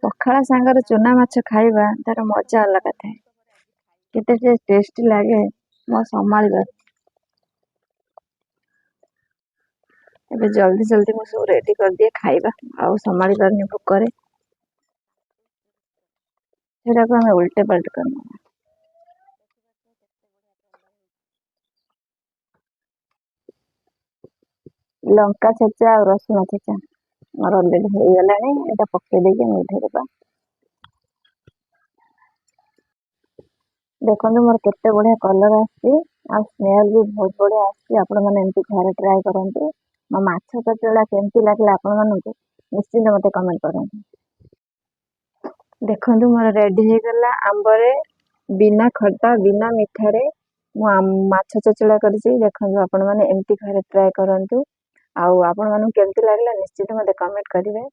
ପଖାଳ ସାଙ୍ଗରେ ଚୁନା ମାଛ ଖାଇବା ତାର ମଜା ଅଲଗା ଥାଏ। କେତେ ଟେଷ୍ଟି ଲାଗେ ମୁଁ ସମ୍ଭାଳିବା। ଏବେ ଜଲ୍ଦି ମୁଁ ସବୁ ରେଡି କରିଦିଏ ଖାଇବା, ଆଉ ସମ୍ଭାଳି ପାରୁନି ଭୋକରେ। ସେଟାକୁ ଆମେ ଉଲ୍ଟେ ପାଲ୍ଟେ କରିନବା। ଲଙ୍କା ଛେଚା ଆଉ ରସୁଣ ଛେଚା ମୋର ଅଲରେଡି ହେଇଗଲାଣି। ଏଟା ପକେଇ ଦେଇକି ଆମେ ଉଠେଇଦବା। ଦେଖନ୍ତୁ ମୋର କେତେ ବଢିଆ କଲର ଆସିଛି, ଆଉ ସ୍ମେଲ ବି ବହୁତ ବଢିଆ ଆସିଛି। ଆପଣ ମାନେ ଏମିତି ଘରେ ଟ୍ରାଏ କରନ୍ତୁ। ମୋ ମାଛ ଚଞ୍ଚଳା କେମିତି ଲାଗିଲା ଆପଣ ମାନଙ୍କୁ ନିଶ୍ଚିନ୍ତ ମତେ କମେଣ୍ଟ କରନ୍ତୁ। ଦେଖନ୍ତୁ ମୋର ରେଡି ହେଇଗଲା। ଆମ୍ବରେ ବିନା ଖଟା ବିନା ମିଠାରେ ମୁଁ ମାଛ ଚଞ୍ଚଳା କରିଛି। ଦେଖନ୍ତୁ ଆପଣ ମାନେ ଏମିତି ଘରେ ଟ୍ରାଏ କରନ୍ତୁ। ଆଉ ଆପଣ ମାନଙ୍କୁ କେମିତି ଲାଗିଲା ନିଶ୍ଚିତ ମତେ କମେଣ୍ଟ କରିବେ।